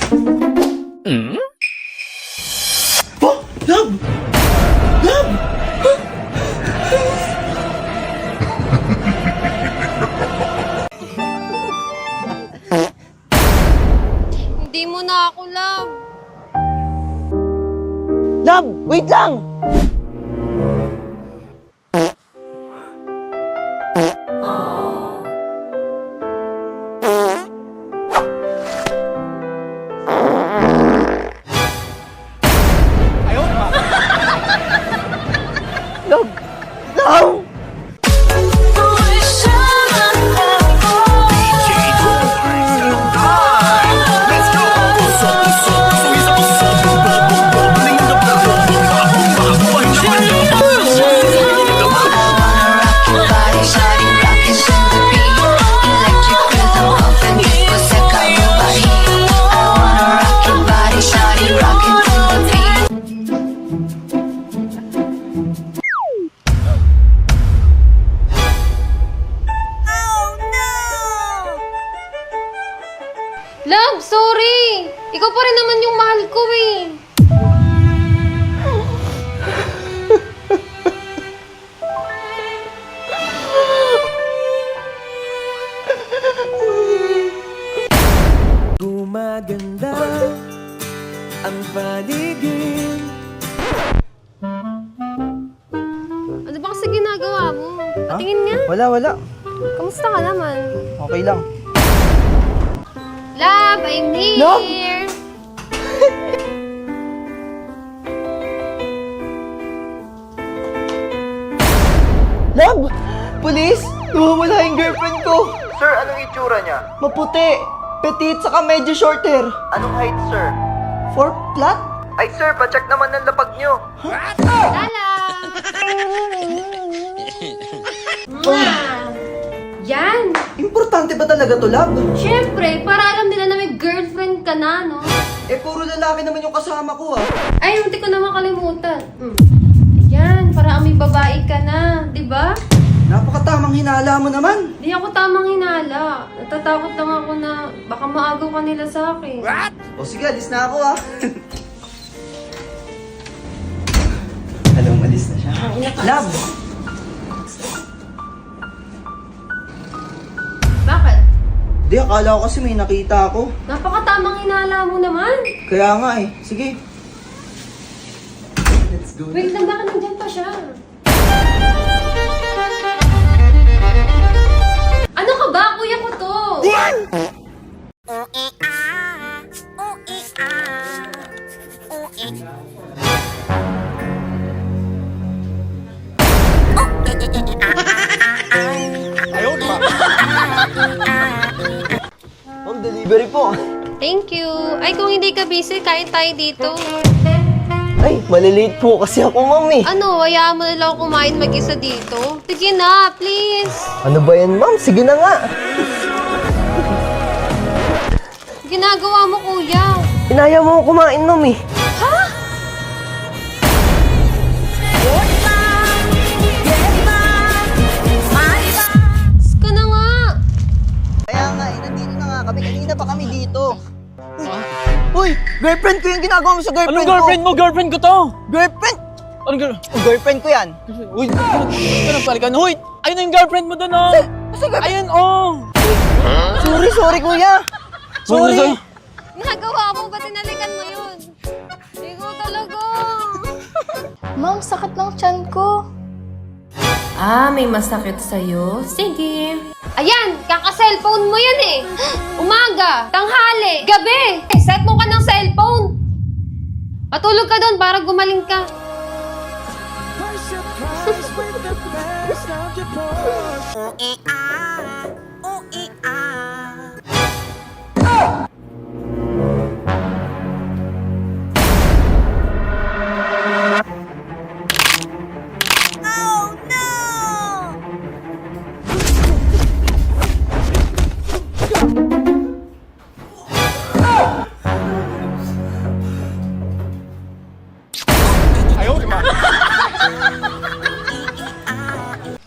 Oh, love! Love! Hindi mo na ako love. Love, wait lang! Love! Love! Love, sorry! Ikaw pa rin naman yung mahal ko eh. Gumaganda ang paligid. Ano ba kasi ginagawa mo? Patingin nga. Wala. Kamusta ka naman? Okay lang. Love, I'm here! Love? Love! Police! Nawawala yung girlfriend ko! Sir, anong itsura niya? Maputi! Petite saka medyo short hair! Anong height, sir? 4 flat? Ay, sir, pacheck naman ng lapag niyo. Lala! Yan! Importante ba talaga to, Love? Siyempre, para alam nila na may girlfriend ka na, no? Eh, puro lalaki naman yung kasama ko, ah. Ay, hindi ko naman kalimutan. Yan, para may babae ka na, di ba? Napakatamang hinala mo naman. Di ako tamang hinala. Natatakot lang ako na baka maagaw ka nila sa akin. O sige, alis na ako, ah. Alam, alis na siya. Love! Bakit? Di, akala ko kasi may nakita ako. Napakatamang hinala mo naman. Kaya nga eh. Sige. Let's go. Wait lang, bakit nandyan pa siya? Ano ka ba? Kuya ko to. Ma'am, delivery po. Thank you. Ay, kung hindi ka busy, kain tayo dito. Ay, malilate po kasi ako, ma'am eh. Ano, hayaan mo na lang ako kumain mag-isa dito? Sige na, please. Ano ba yan, ma'am? Sige na nga. Ginagawa mo, kuya. Inaya mo ako kumain, ma'am eh. Ha? Ka na nga. Kaya nga, nandito na nga kami. Kanina pa kami dito. Uy, girlfriend ko yung ginagawa mo sa girlfriend Anong girlfriend mo? Girlfriend ko to! Girlfriend? Anong girl? Girlfriend ko yan. Uy, ganun palikan. Uy, ayun na yung girlfriend mo doon, oh! Kasi girlfriend? Ayun, oh! Sorry, kuya. Sorry. Nagawa mo, ba't tinalikan mo yun? Ikaw talaga. Ma'am, sakit ng tiyan ko. Ah, may masakit sa'yo? Sige. Ayan, kaka-cellphone mo yan eh. Umaga, tanghali, gabi. Set mo ka ng cellphone. Patulog ka doon para gumaling ka.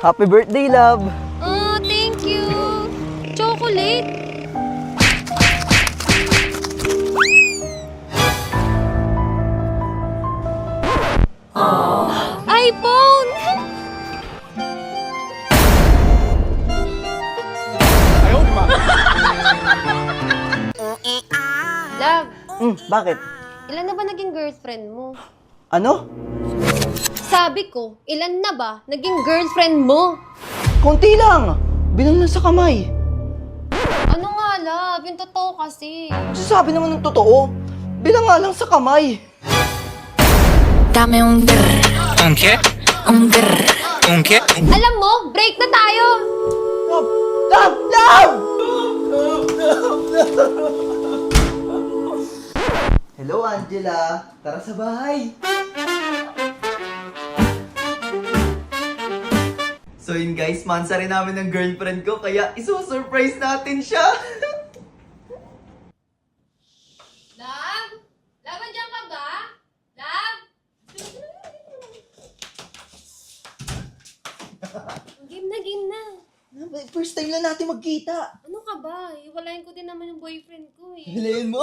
Happy birthday, love. Oh, thank you. Chocolate. Love, Bakit? ilan na ba naging girlfriend mo? Ano? Sabi ko, ilan na ba naging girlfriend mo? Konti lang. Bilang lang sa kamay. Ano nga, love? Yung totoo kasi. Sabi naman ng totoo. Bilang nga lang sa kamay. Dame un grr, ¿Un qué? un grr. ¿Un qué? Alam mo, break na tayo! Love! Love! Hello, Angela. Tara sa bahay. So yun guys, mansa rin namin ng girlfriend ko, kaya iso-surprise natin siya. Love? Love, andyan ka ba? Love? Game na. First time lang natin magkita. Ano ka ba? Iwalayin ko din naman yung boyfriend ko eh. Hilayin mo.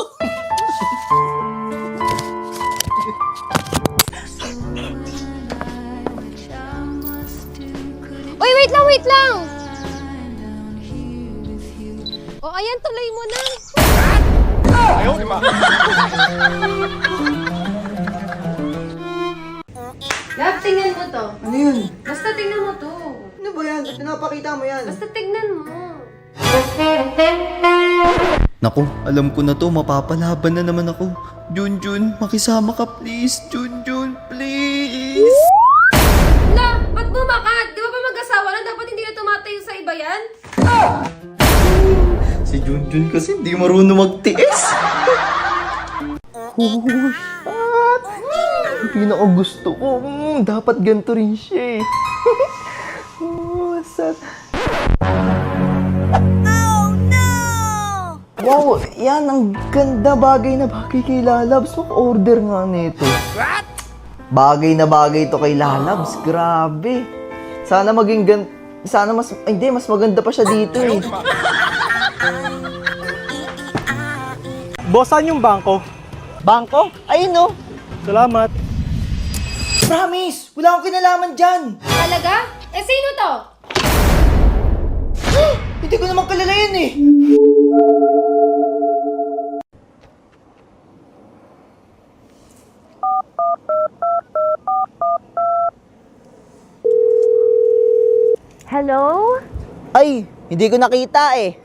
Uy, wait lang! O, ayan, tuloy mo na. Love, tingnan mo to. Ano yun? Basta tingnan mo to. Ano ba yan? Ba't pinapakita mo yan? Basta tingnan mo. Naku, alam ko na to, mapapalaban na naman ako. Junjun, makisama ka please. Junjun, please. La, ba't bumakat? Di ba ba mag-asawa na? Dapat hindi na tumatayo sa iba yan? Si Junjun kasi hindi marunong magtiis. Pinaka gusto ko. Dapat ganito rin siya eh. Wow, yan ang ganda, bagay na bagay kay Lalabs. Order nga nito. Bagay na bagay to kay Lalabs. Grabe. Sana maging sana mas hindi mas maganda pa siya dito eh. Boss, saan yung bangko? Bangko? Ayun no. Salamat. Promise, wala akong kinalaman diyan. Talaga? Eh, sino to? Hindi ko naman kilala yun eh. Hello? Ay, hindi ko nakita eh.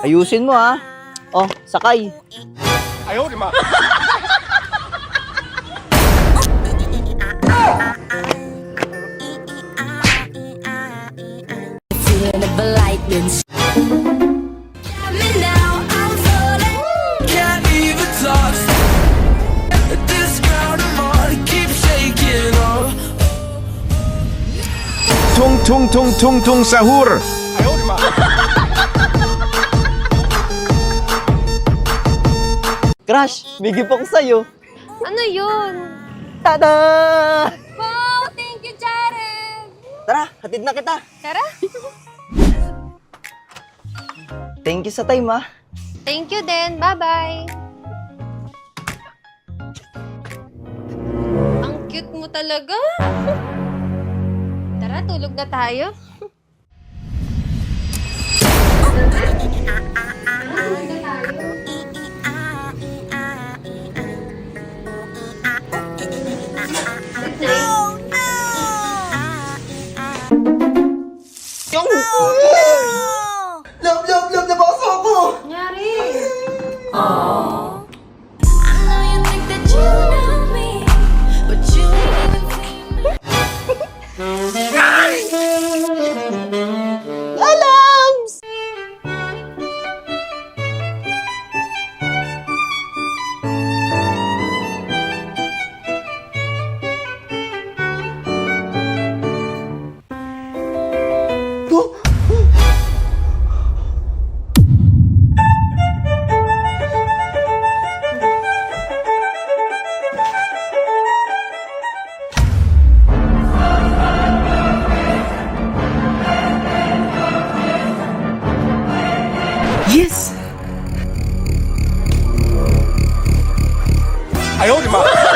Ayusin mo ha. Oh, sakay. Feeling of lightning. Now I'm falling. Can't even talk. This ground I'm on keeps shaking. Tung tung tung tung tung sahur. Crush, may gift ako sa'yo. Ano yun? Tada! Wow, thank you, Jared! Tara, hatid na kita. Tara. Thank you sa time ha. Thank you din. Bye-bye. Ang cute mo talaga. Tara, tulog na tayo. Love, nabaso ako! Nangyari? I know you think that you know me, but you ain't even seen me. Lalabs! Yes! 哎呦我的妈！